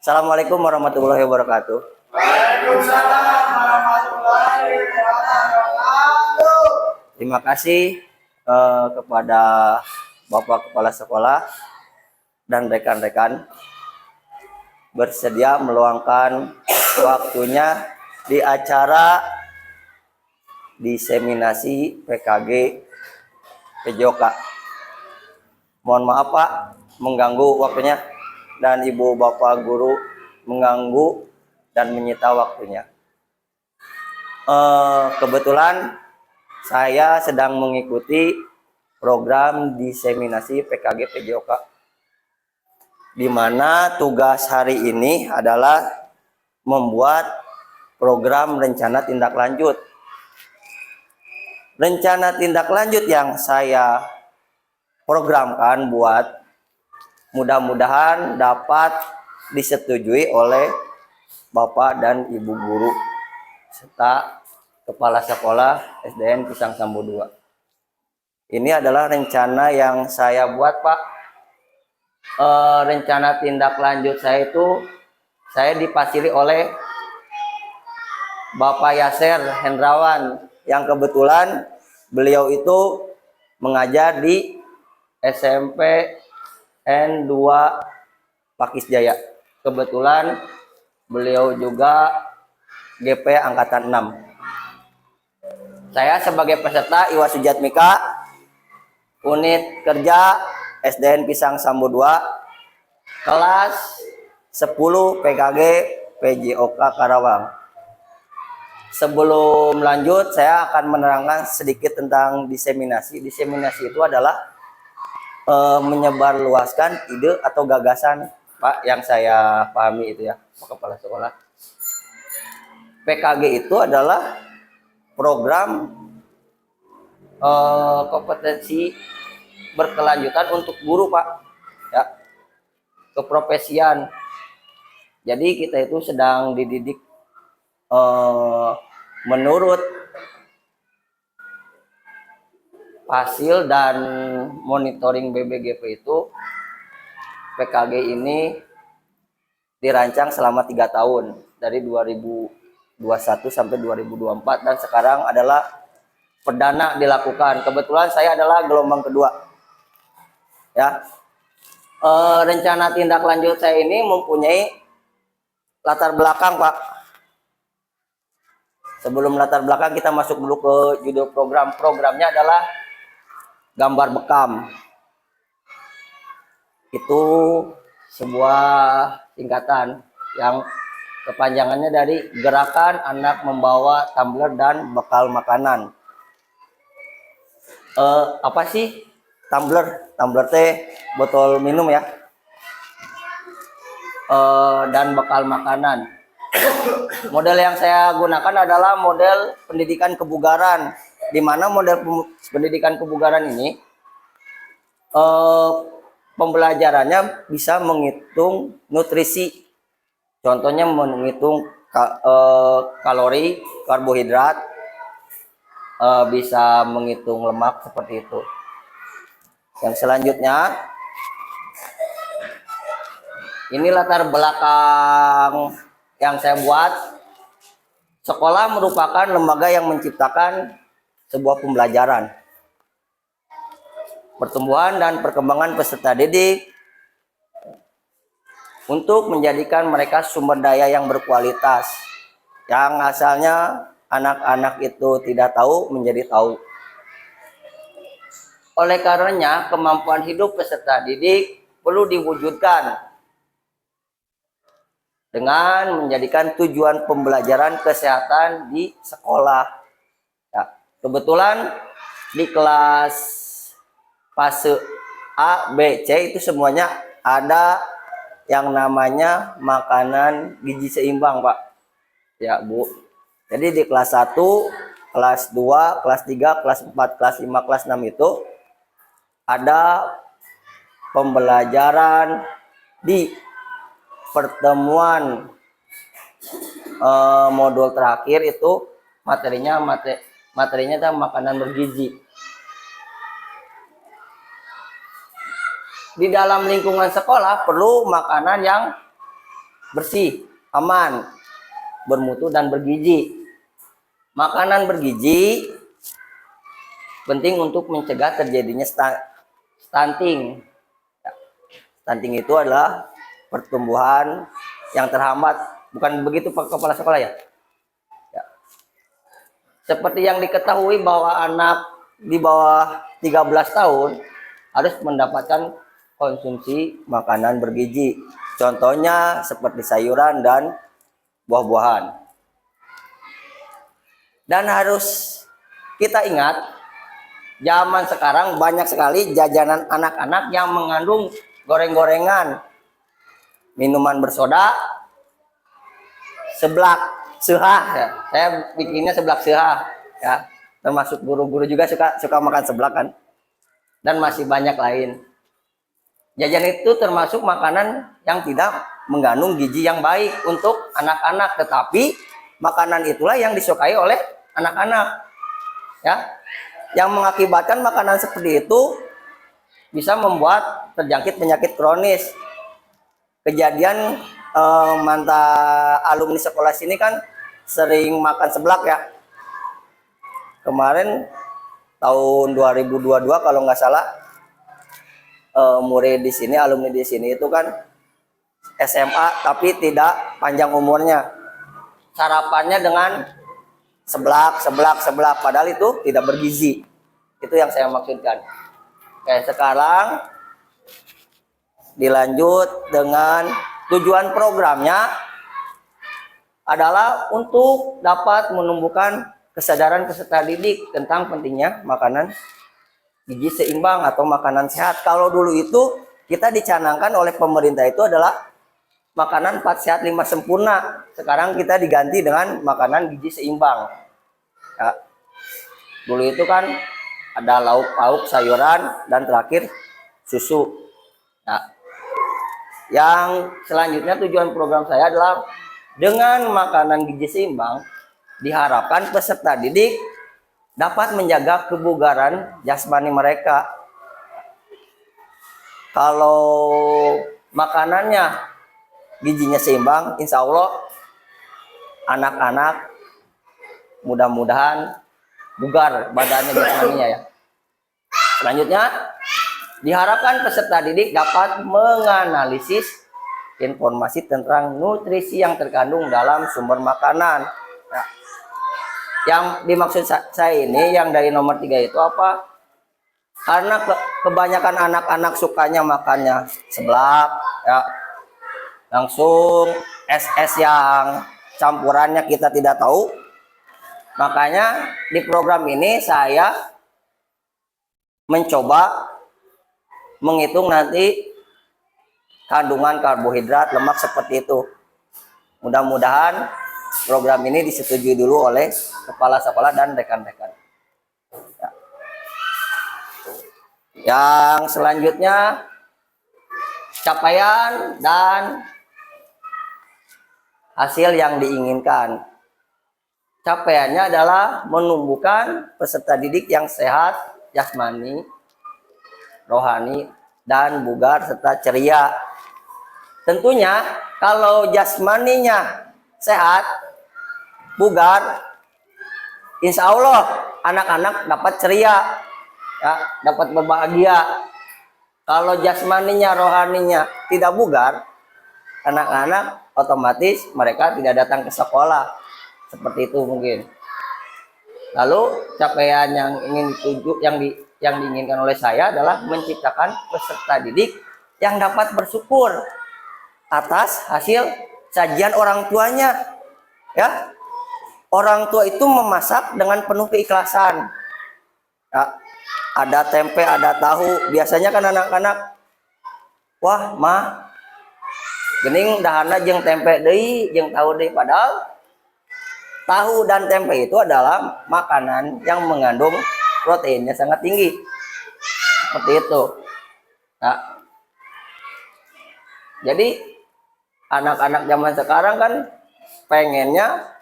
Assalamualaikum warahmatullahi wabarakatuh. Waalaikumsalam warahmatullahi wabarakatuh. Terima kasih kepada Bapak Kepala Sekolah dan rekan-rekan bersedia meluangkan waktunya di acara diseminasi PKG PJOK. Mohon maaf Pak, mengganggu waktunya, dan Ibu Bapak Guru mengganggu dan menyita waktunya. Kebetulan saya sedang mengikuti program diseminasi PKG PJOK, di mana tugas hari ini adalah membuat program rencana tindak lanjut. Rencana tindak lanjut yang saya programkan buat mudah-mudahan dapat disetujui oleh Bapak dan Ibu Guru serta Kepala Sekolah SDN Pisang Sambu 2. Ini adalah rencana yang saya buat Pak. Rencana tindak lanjut saya itu saya dipasiri oleh Bapak Yaser Hendrawan, yang kebetulan beliau itu mengajar di SMP N2 Pakis Jaya. Kebetulan beliau juga GP angkatan 6. Saya sebagai peserta Iwa Sujatmika, unit kerja SDN Pisang Sambu 2, kelas 10 PKG PJOK Karawang. Sebelum lanjut, saya akan menerangkan sedikit tentang diseminasi. Diseminasi itu adalah menyebarluaskan ide atau gagasan, Pak, yang saya pahami itu ya, Pak Kepala Sekolah. PKG itu adalah program kompetensi berkelanjutan untuk guru, Pak, ya, keprofesian. Jadi kita itu sedang dididik menurut hasil dan monitoring BBGP itu, PKG ini dirancang selama 3 tahun dari 2021 sampai 2024, dan sekarang adalah perdana dilakukan. Kebetulan saya adalah gelombang kedua ya. Rencana tindak lanjut saya ini mempunyai latar belakang, Pak. Sebelum latar belakang, kita masuk dulu ke judul program. Programnya adalah gambar bekam. Itu sebuah singkatan yang kepanjangannya dari Gerakan Anak Membawa Tumbler dan Bekal Makanan. Apa sih tumbler? Tumbler teh botol minum ya. Dan bekal makanan. Model yang saya gunakan adalah model pendidikan kebugaran, di mana model pendidikan kebugaran ini pembelajarannya bisa menghitung nutrisi. Contohnya menghitung kalori, karbohidrat, bisa menghitung lemak seperti itu. Yang selanjutnya, ini latar belakang yang saya buat. Sekolah merupakan lembaga yang menciptakan sebuah pembelajaran, pertumbuhan dan perkembangan peserta didik untuk menjadikan mereka sumber daya yang berkualitas, yang asalnya anak-anak itu tidak tahu menjadi tahu. Oleh karenanya, kemampuan hidup peserta didik perlu diwujudkan dengan menjadikan tujuan pembelajaran kesehatan di sekolah. Ya, kebetulan di kelas fase A, B, C itu semuanya ada yang namanya makanan gizi seimbang, Pak. Ya, Bu. Jadi di kelas 1, kelas 2, kelas 3, kelas 4, kelas 5, kelas 6 itu ada pembelajaran di pertemuan modul terakhir itu materinya itu makanan bergizi. Di dalam lingkungan sekolah perlu makanan yang bersih, aman, bermutu dan bergizi. Makanan bergizi penting untuk mencegah terjadinya stunting. Stunting itu adalah pertumbuhan yang terhambat. Bukan begitu Pak Kepala Sekolah ya? Ya. Seperti yang diketahui bahwa anak di bawah 13 tahun harus mendapatkan konsumsi makanan bergizi. Contohnya seperti sayuran dan buah-buahan. Dan harus kita ingat, zaman sekarang banyak sekali jajanan anak-anak yang mengandung goreng-gorengan, minuman bersoda, seblak, sehah ya. Saya bikinnya seblak sehah ya. Termasuk guru-guru juga suka makan seblak kan. Dan masih banyak lain. Jajan itu termasuk makanan yang tidak mengandung gizi yang baik untuk anak-anak, tetapi makanan itulah yang disukai oleh anak-anak. Ya. Yang mengakibatkan makanan seperti itu bisa membuat terjangkit penyakit kronis. Kejadian alumni sekolah sini kan sering makan seblak ya. Kemarin tahun 2022 kalau nggak salah, murid di sini, alumni di sini itu kan SMA tapi tidak panjang umurnya. Sarapannya dengan seblak, padahal itu tidak bergizi. Itu yang saya maksudkan. Oke, sekarang dilanjut dengan tujuan programnya adalah untuk dapat menumbuhkan kesadaran peserta didik tentang pentingnya makanan gizi seimbang atau makanan sehat. Kalau dulu itu kita dicanangkan oleh pemerintah itu adalah makanan 4 sehat 5 sempurna. Sekarang kita diganti dengan makanan gizi seimbang. Ya. Dulu itu kan ada lauk pauk, sayuran, dan terakhir susu. Nah, yang selanjutnya tujuan program saya adalah dengan makanan gizi seimbang diharapkan peserta didik dapat menjaga kebugaran jasmani mereka. Kalau makanannya gizinya seimbang, insya Allah anak-anak mudah-mudahan bugar badannya jasmaninya ya. Selanjutnya diharapkan peserta didik dapat menganalisis informasi tentang nutrisi yang terkandung dalam sumber makanan. Nah, yang dimaksud saya ini yang dari nomor 3 itu apa? Karena kebanyakan anak-anak sukanya makannya seblak ya, langsung es yang campurannya kita tidak tahu. Makanya di program ini saya mencoba menghitung nanti kandungan karbohidrat, lemak seperti itu. Mudah-mudahan program ini disetujui dulu oleh kepala sekolah dan rekan-rekan. Ya. Yang selanjutnya capaian dan hasil yang diinginkan. Capaiannya adalah menumbuhkan peserta didik yang sehat, jasmani, rohani, dan bugar serta ceria. Tentunya kalau jasmaninya sehat, bugar, insya Allah anak-anak dapat ceria, ya, dapat berbahagia. Kalau jasmaninya, rohaninya tidak bugar, anak-anak otomatis mereka tidak datang ke sekolah. Seperti itu mungkin. Lalu capaian yang ingin dituju, yang diinginkan oleh saya adalah menciptakan peserta didik yang dapat bersyukur atas hasil sajian orang tuanya. Ya, orang tua itu memasak dengan penuh keikhlasan. Ya, ada tempe, ada tahu. Biasanya kan anak-anak, wah mah, gening dahana jeung tempe deui, jeung tahu deui, padahal tahu dan tempe itu adalah makanan yang mengandung proteinnya sangat tinggi. Seperti itu. Nah, jadi anak-anak zaman sekarang kan pengennya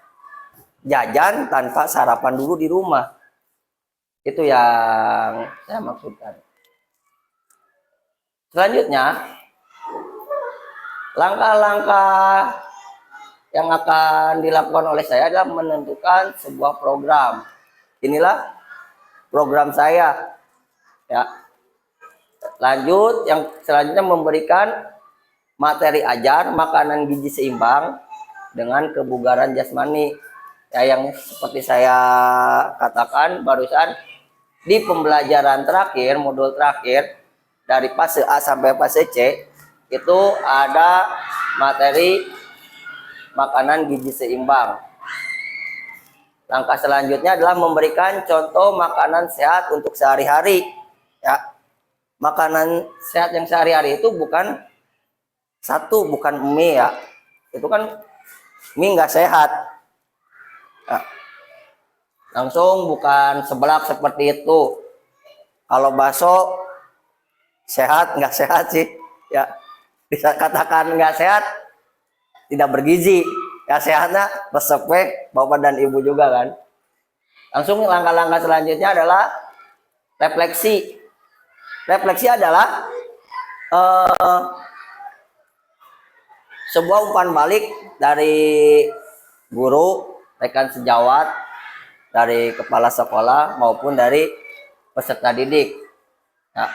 jajan tanpa sarapan dulu di rumah. Itu yang saya maksudkan. Selanjutnya, Langkah-langkah yang akan dilakukan oleh saya adalah menentukan sebuah program. Inilah program saya. Ya. Lanjut, yang selanjutnya memberikan materi ajar makanan gizi seimbang dengan kebugaran jasmani. Ya, yang seperti saya katakan barusan di pembelajaran terakhir, modul terakhir dari fase A sampai fase C itu ada materi makanan gizi seimbang. Langkah selanjutnya adalah memberikan contoh makanan sehat untuk sehari-hari. Ya, makanan sehat yang sehari-hari itu bukan bukan mie ya. Itu kan mie nggak sehat. Ya, langsung bukan sebelak seperti itu. Kalau bakso sehat nggak sehat sih? Ya, bisa katakan nggak sehat, tidak bergizi. Ya sehatnya resepnya bapak dan ibu juga kan. Langsung langkah-langkah selanjutnya adalah refleksi. Refleksi adalah sebuah umpan balik dari guru, rekan sejawat, dari kepala sekolah maupun dari peserta didik. Nah,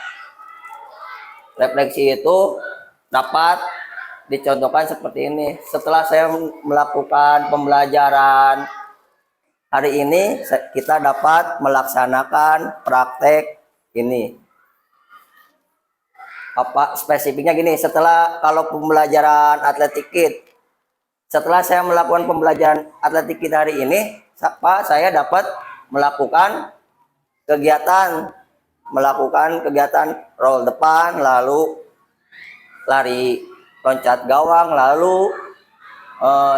refleksi itu dapat dicontohkan seperti ini. Setelah saya melakukan pembelajaran hari ini, kita dapat melaksanakan praktek ini. Apa spesifiknya gini, setelah kalau pembelajaran atletik kit, setelah saya melakukan pembelajaran atletik kit hari ini, saya dapat melakukan kegiatan roll depan, lalu lari loncat gawang, lalu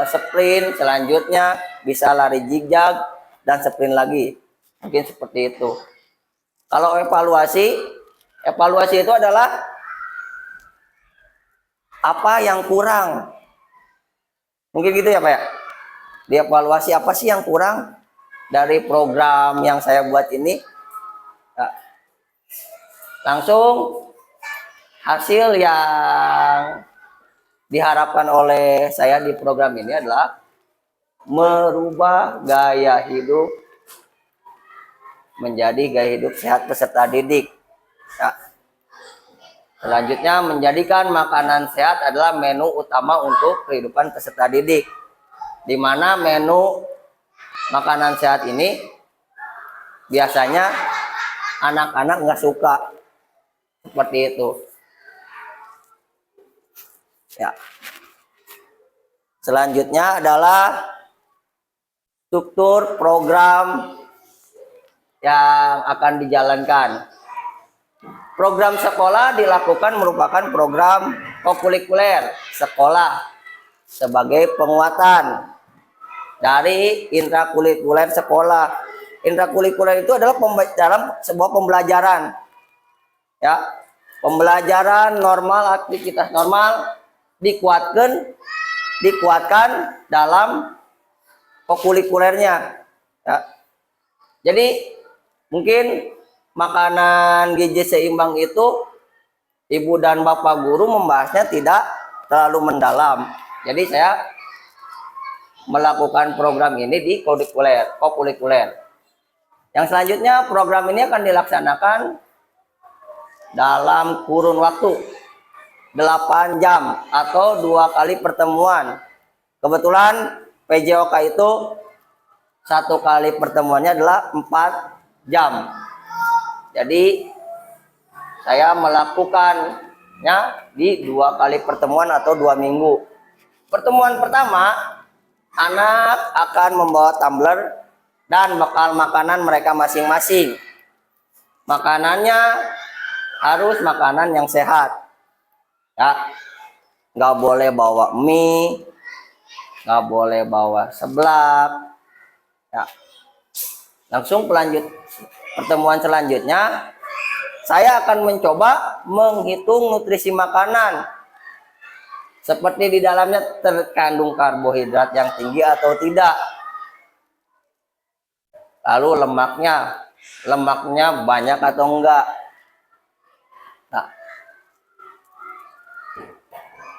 sprint, selanjutnya bisa lari zigzag dan sprint lagi. Mungkin seperti itu. Kalau evaluasi itu adalah apa yang kurang. Mungkin gitu ya Pak ya. Dievaluasi apa sih yang kurang dari program yang saya buat ini. Nah, langsung hasil yang diharapkan oleh saya di program ini adalah merubah gaya hidup menjadi gaya hidup sehat peserta didik. Ya. Selanjutnya, menjadikan makanan sehat adalah menu utama untuk kehidupan peserta didik, di mana menu makanan sehat ini biasanya anak-anak nggak suka seperti itu. Ya. Selanjutnya adalah struktur program yang akan dijalankan. Program sekolah dilakukan merupakan program kokurikuler sekolah sebagai penguatan dari intrakurikuler sekolah. Intrakurikuler itu adalah sebuah pembelajaran, ya, pembelajaran normal, aktivitas normal dikuatkan dalam kokurikulernya. Ya. Jadi mungkin makanan gizi seimbang itu ibu dan bapak guru membahasnya tidak terlalu mendalam. Jadi saya melakukan program ini di kokurikuler. Yang selanjutnya program ini akan dilaksanakan dalam kurun waktu 8 jam atau 2 kali pertemuan. Kebetulan PJOK itu 1 kali pertemuannya adalah 4 jam. Jadi saya melakukannya di 2 kali pertemuan atau 2 minggu. Pertemuan pertama, anak akan membawa tumbler dan bekal makanan mereka masing-masing. Makanannya harus makanan yang sehat. Ya, nggak boleh bawa mie, nggak boleh bawa seblak. Ya. Langsung pertemuan selanjutnya, saya akan mencoba menghitung nutrisi makanan. Seperti di dalamnya terkandung karbohidrat yang tinggi atau tidak. Lalu lemaknya banyak atau enggak. Nah,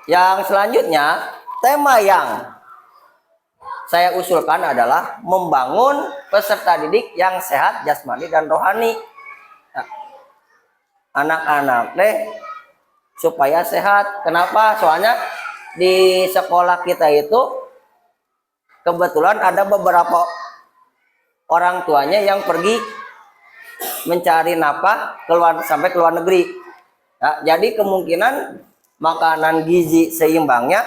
Yang selanjutnya, tema yang saya usulkan adalah membangun peserta didik yang sehat jasmani dan rohani. Nah, anak-anak supaya sehat. Kenapa? Soalnya di sekolah kita itu kebetulan ada beberapa orang tuanya yang pergi mencari nafkah sampai ke luar negeri. Nah, jadi kemungkinan makanan gizi seimbangnya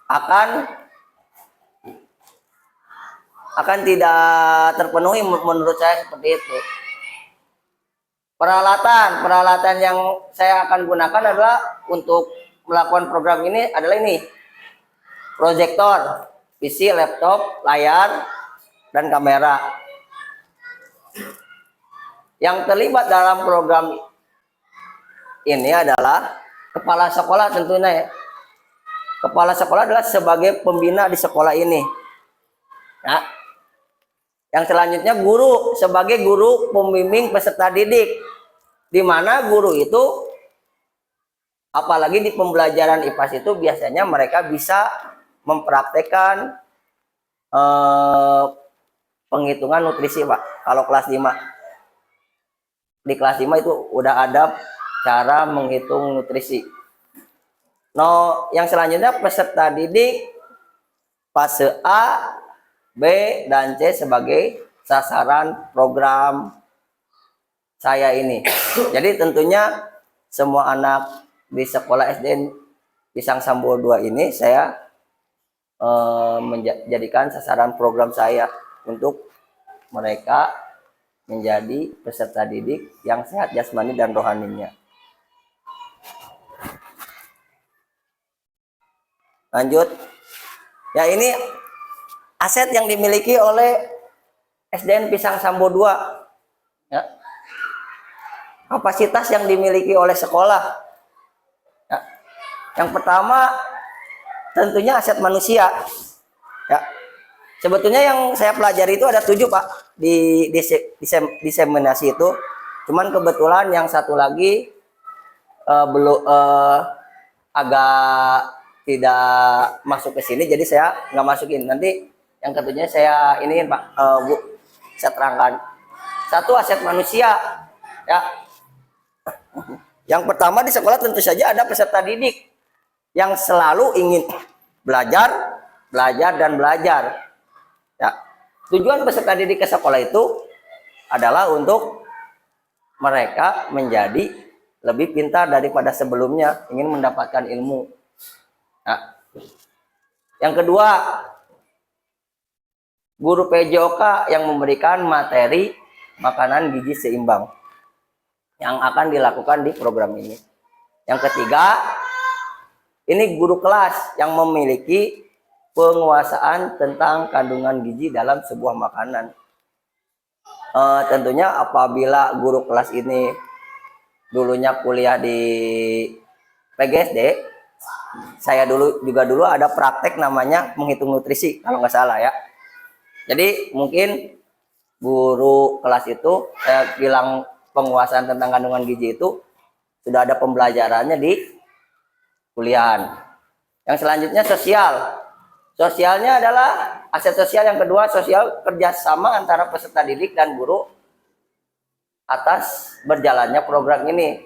akan tidak terpenuhi menurut saya seperti itu. Peralatan yang saya akan gunakan adalah untuk melakukan program ini adalah ini: proyektor, PC, laptop, layar, dan kamera. Yang terlibat dalam program ini adalah kepala sekolah tentunya ya. Kepala sekolah adalah sebagai pembina di sekolah ini. Nah, yang selanjutnya guru sebagai guru pembimbing peserta didik, di mana guru itu apalagi di pembelajaran IPAS itu biasanya mereka bisa mempraktekkan penghitungan nutrisi, Pak. Kalau kelas 5. Di kelas 5 itu udah ada cara menghitung nutrisi. No, yang selanjutnya peserta didik fase A, B, dan C sebagai sasaran program saya ini. Jadi tentunya semua anak di sekolah SDN Pisang Sambo 2 ini saya menjadikan sasaran program saya untuk mereka menjadi peserta didik yang sehat jasmani dan rohaninya. Lanjut. Ya, ini aset yang dimiliki oleh SDN Pisang Sambo 2. Ya. Kapasitas yang dimiliki oleh sekolah. Ya. Yang pertama tentunya aset manusia. Ya. Sebetulnya yang saya pelajari itu ada 7, Pak, di diseminasi itu. Cuman kebetulan yang satu lagi belum agak tidak masuk ke sini, jadi saya nggak masukin. Nanti yang ketujuhnya saya iniin, Pak, Bu, saya terangkan. Satu, aset manusia. Ya. Yang pertama di sekolah tentu saja ada peserta didik yang selalu ingin belajar, dan belajar. Ya, tujuan peserta didik ke sekolah itu adalah untuk mereka menjadi lebih pintar daripada sebelumnya, ingin mendapatkan ilmu. Nah, yang kedua, guru PJOK yang memberikan materi makanan gizi seimbang yang akan dilakukan di program ini. Yang ketiga, ini guru kelas yang memiliki penguasaan tentang kandungan gizi dalam sebuah makanan. Tentunya apabila guru kelas ini dulunya kuliah di PGSD, saya dulu ada praktek namanya menghitung nutrisi kalau nggak salah ya. Jadi mungkin guru kelas itu saya bilang penguasaan tentang kandungan gizi itu sudah ada pembelajarannya di kuliahan. Yang selanjutnya sosial. Sosialnya adalah aset sosial yang kedua, sosial kerjasama antara peserta didik dan guru atas berjalannya program ini.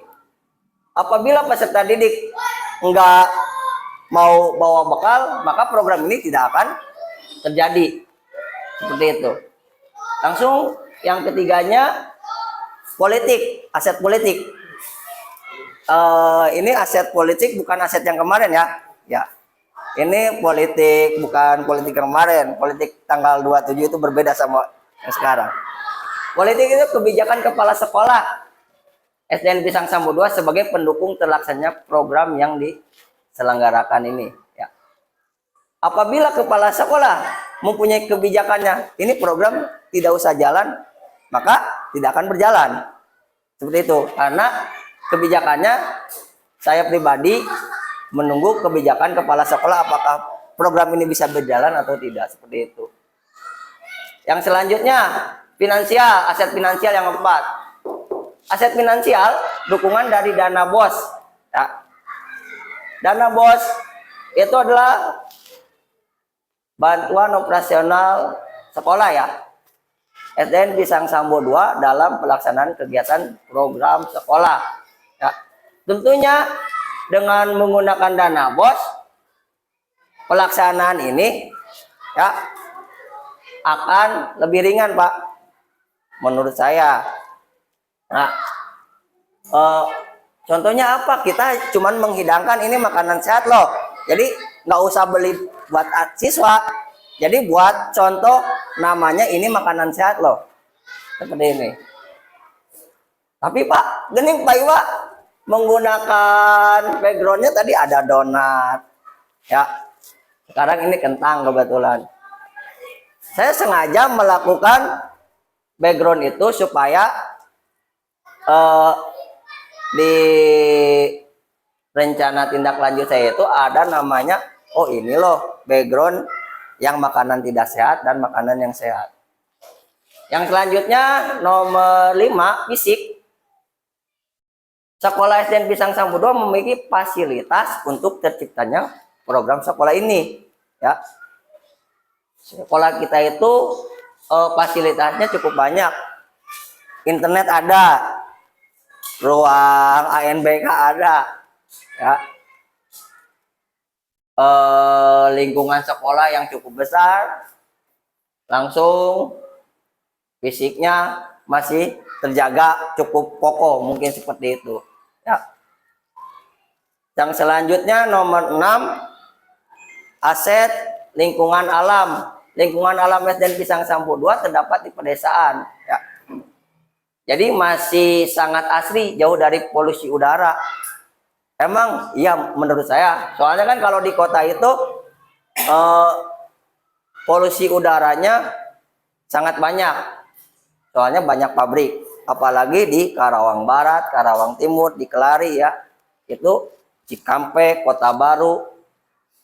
Apabila peserta didik enggak mau bawa bekal, maka program ini tidak akan terjadi. Seperti itu. Langsung yang ketiganya, politik, aset politik. Ini aset politik bukan aset yang kemarin ya. Ya. Ini politik, bukan politik kemarin. Politik tanggal 27 itu berbeda sama yang sekarang. Politik itu kebijakan kepala sekolah SDN Pisang Sambo 2 sebagai pendukung terlaksananya program yang diselenggarakan ini. Ya. Apabila kepala sekolah mempunyai kebijakannya, ini program tidak usah jalan, maka tidak akan berjalan. Seperti itu. Karena kebijakannya, saya pribadi menunggu kebijakan kepala sekolah apakah program ini bisa berjalan atau tidak, seperti itu. Yang selanjutnya, finansial, aset finansial yang keempat. Aset finansial, dukungan dari dana BOS. Ya. Dana BOS itu adalah bantuan operasional sekolah ya. SDN Pisang Sambo 2 dalam pelaksanaan kegiatan program sekolah. Ya. Tentunya dengan menggunakan dana BOS, pelaksanaan ini ya akan lebih ringan, Pak, menurut saya. Nah, contohnya apa? Kita cuman menghidangkan ini makanan sehat loh. Jadi nggak usah beli buat siswa. Jadi buat contoh namanya ini makanan sehat loh. Seperti ini. Tapi Pak, gini Pak Iwa menggunakan backgroundnya tadi ada donat. Ya. Sekarang ini kentang kebetulan. Saya sengaja melakukan background itu supaya di rencana tindak lanjut saya itu ada namanya, oh ini loh background yang makanan tidak sehat dan makanan yang sehat. Yang selanjutnya nomor 5, fisik. Sekolah SDN Pisang Sambo 2 memiliki fasilitas untuk terciptanya program sekolah ini. Ya, sekolah kita itu fasilitasnya cukup banyak. Internet ada, ruang ANBK ada, ya. Lingkungan sekolah yang cukup besar, langsung fisiknya masih terjaga cukup kokoh, mungkin seperti itu. Ya. Yang selanjutnya nomor 6, aset lingkungan alam. Lingkungan alam SDN Pisang Sambo 2 terdapat di pedesaan. Ya. Jadi masih sangat asri, jauh dari polusi udara. Emang iya menurut saya. Soalnya kan kalau di kota itu polusi udaranya sangat banyak. Soalnya banyak pabrik. Apalagi di Karawang Barat, Karawang Timur, di Kelari ya. Itu Cikampek, Kota Baru.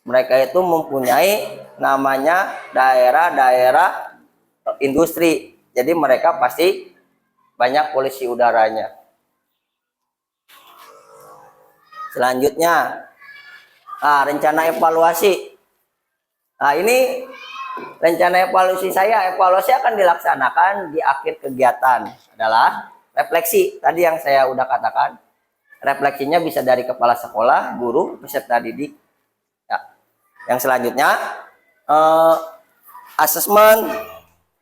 Mereka itu mempunyai namanya daerah-daerah industri. Jadi mereka pasti banyak polusi udaranya. Selanjutnya, rencana evaluasi. Nah, ini rencana evaluasi saya. Evaluasi akan dilaksanakan di akhir kegiatan adalah refleksi. Tadi yang saya udah katakan. Refleksinya bisa dari kepala sekolah, guru, peserta didik. Ya. Yang selanjutnya, asesmen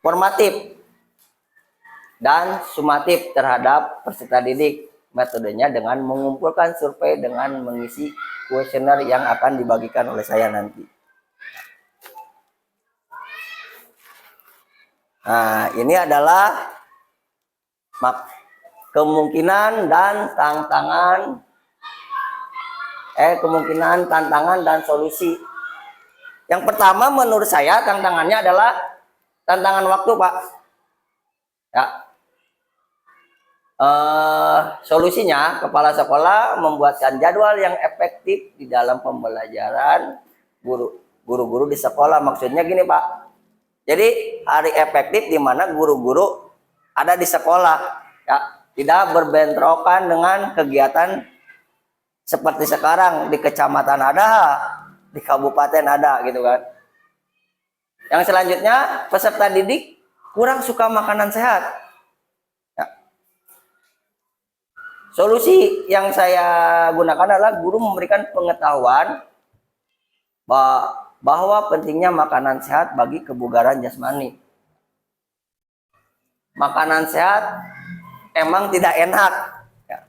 formatif dan sumatif terhadap peserta didik. Metodenya dengan mengumpulkan survei dengan mengisi kuesioner yang akan dibagikan oleh saya nanti. Nah, ini adalah kemungkinan dan tantangan dan solusi. Yang pertama menurut saya tantangannya adalah tantangan waktu, Pak. Ya. Solusinya kepala sekolah membuatkan jadwal yang efektif di dalam pembelajaran guru-guru di sekolah. Maksudnya gini, Pak. Jadi hari efektif di mana guru-guru ada di sekolah, ya, tidak berbentrokan dengan kegiatan seperti sekarang di kecamatan ada, di kabupaten ada, gitu kan. Yang selanjutnya peserta didik kurang suka makanan sehat. Solusi yang saya gunakan adalah guru memberikan pengetahuan bahwa pentingnya makanan sehat bagi kebugaran jasmani. Makanan sehat emang tidak enak. Ya.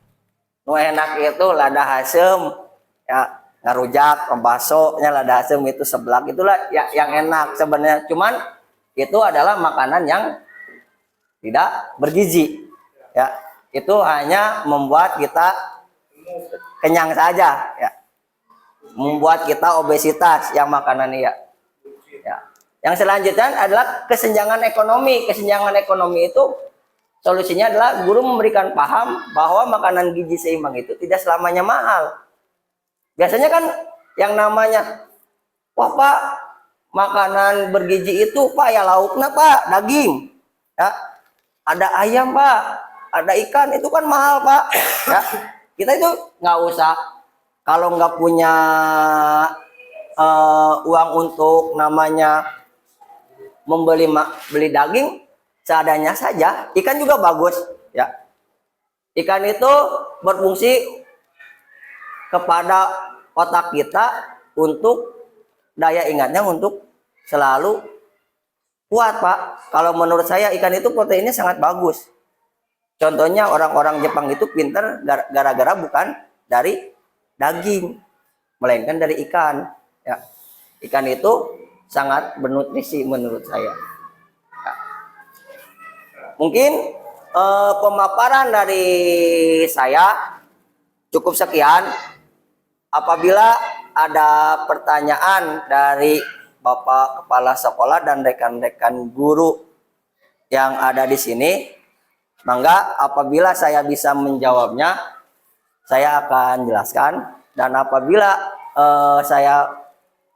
Nu enak itu lada asem, ya, ngarujak, bakso, lada asem itu seblak itulah ya, yang enak sebenarnya. Cuman itu adalah makanan yang tidak bergizi. Ya. Itu hanya membuat kita kenyang saja, ya. Membuat kita obesitas yang makanan ya. Yang selanjutnya adalah kesenjangan ekonomi. Kesenjangan ekonomi itu solusinya adalah guru memberikan paham bahwa makanan gizi seimbang itu tidak selamanya mahal. Biasanya kan yang namanya, wah Pak, makanan bergizi itu Pak ya lauknya Pak, daging, ya, ada ayam Pak, ada ikan, itu kan mahal Pak. Ya, kita itu nggak usah kalau nggak punya uang untuk namanya beli daging, seadanya saja. Ikan juga bagus, ya. Ikan itu berfungsi kepada otak kita untuk daya ingatnya untuk selalu kuat, Pak. Kalau menurut saya ikan itu proteinnya sangat bagus. Contohnya orang-orang Jepang itu pinter gara-gara bukan dari daging, melainkan dari ikan. Ya. Ikan itu sangat bernutrisi menurut saya. Ya. Mungkin pemaparan dari saya cukup sekian. Apabila ada pertanyaan dari Bapak Kepala Sekolah dan rekan-rekan guru yang ada di sini, mangga apabila saya bisa menjawabnya, saya akan jelaskan. Dan apabila saya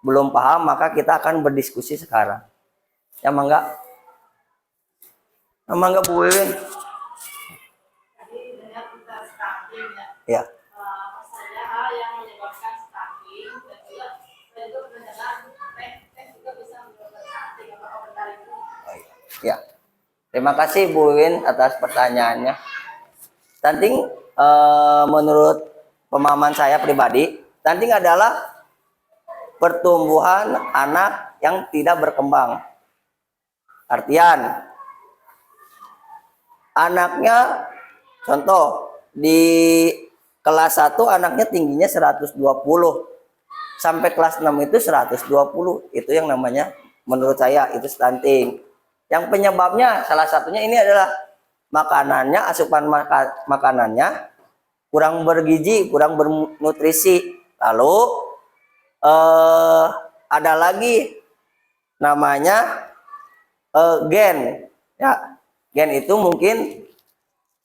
belum paham, maka kita akan berdiskusi sekarang. Ya, mangga. Mangga Bu Wiwin. Ya. Ya, terima kasih Bu Win atas pertanyaannya. Stunting menurut pemahaman saya pribadi, stunting adalah pertumbuhan anak yang tidak berkembang. Artian, anaknya, contoh, di kelas 1 anaknya tingginya 120, sampai kelas 6 itu 120, itu yang namanya menurut saya itu stunting. Yang penyebabnya salah satunya ini adalah makanannya, asupan makanannya kurang bergizi, kurang bernutrisi. Lalu ada lagi namanya gen. Ya, gen itu mungkin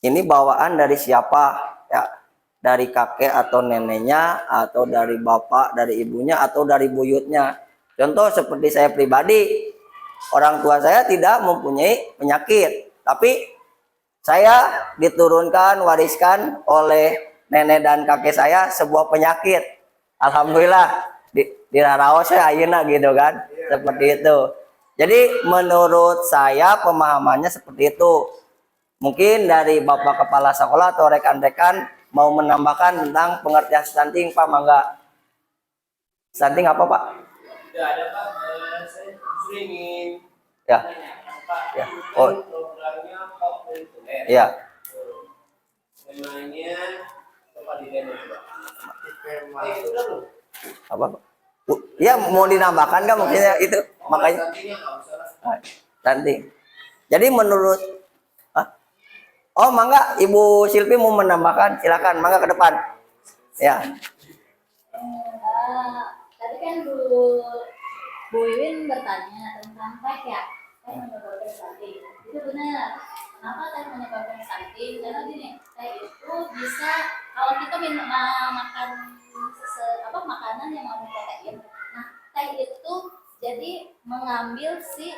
ini bawaan dari siapa? Ya, dari kakek atau neneknya, atau dari bapak, dari ibunya, atau dari buyutnya. Contoh seperti saya pribadi, orang tua saya tidak mempunyai penyakit, tapi saya diturunkan, wariskan oleh nenek dan kakek saya sebuah penyakit. Alhamdulillah di raraos saya ayeuna gitu kan. Seperti itu. Jadi menurut saya pemahamannya seperti itu. Mungkin dari Bapak Kepala Sekolah atau rekan-rekan mau menambahkan tentang pengertian stunting, Pak, mangga. Stunting apa, Pak? Tidak ada, Pak. Saya justru ingin Ya. Pak, Ya. oh. Oh. Programnya populer. Ya. Temanya Bapak di demo, Pak. Itu udah loh. Apa, Pak? Ya, mau dinambahkan nggak mungkinnya itu? Makanya stunting. Jadi menurut oh, mangga Ibu Silvi mau menambahkan, silakan, mangga ke depan. Ya. Tadi kan Bu Wiwin bertanya tentang teh ya, teh menyebabkan stunting. Itu benar. Kenapa teh menyebabkan stunting? Karena gini, teh itu bisa kalau kita makan makanan yang mengandung protein. Nah, teh itu jadi mengambil si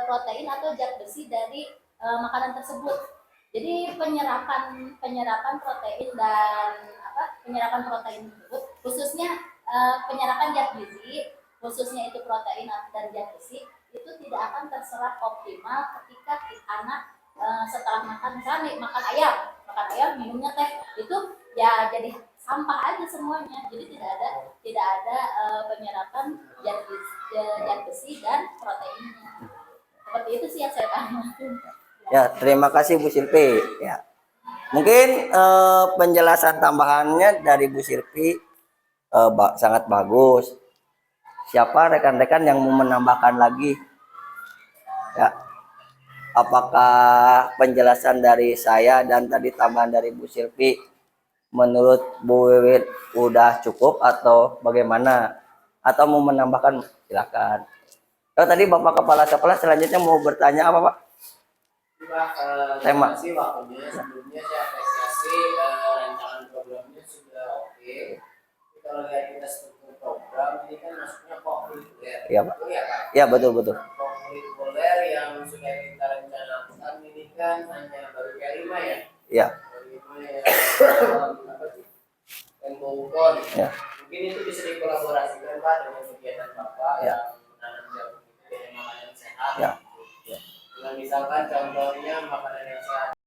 protein atau zat besi dari makanan tersebut. Jadi penyerapan protein dan penyerapan protein tersebut, khususnya penyerapan zat gizi, khususnya itu protein dan zat besi, itu tidak akan terserap optimal ketika anak setelah makan, misalnya makan ayam minumnya teh, itu ya jadi sampah aja semuanya. Jadi tidak ada penyerapan zat besi dan proteinnya. Seperti itu sih yang saya pahami. Ya, terima kasih Bu Silvi. Ya. Mungkin penjelasan tambahannya dari Bu Silvi sangat bagus. Siapa rekan-rekan yang mau menambahkan lagi? Ya. Apakah penjelasan dari saya dan tadi tambahan dari Bu Silvi menurut Bu Wiwin udah cukup atau bagaimana? Atau mau menambahkan? Silakan. Oh, tadi Bapak Kepala Sekolah selanjutnya mau bertanya apa, Pak? Terima kasih waktunya. Sebelumnya saya apresiasi rancangan programnya sudah oke. Kalau lihat kita struktur program ini kan maksudnya populer. Iya, Pak. Ya, Pak? Iya, betul. Populer yang sudah kita rencanakan ini kan hanya baru kelima ya. Iya. Kelima ya. Tempo pohon. Ya. Mungkin itu bisa dikolaborasikan Pak dengan kegiatan Bapak Ya. yang menanam jagung itu dengan makanan sehat. Ya. Dengan misalkan contohnya makanan yang sehat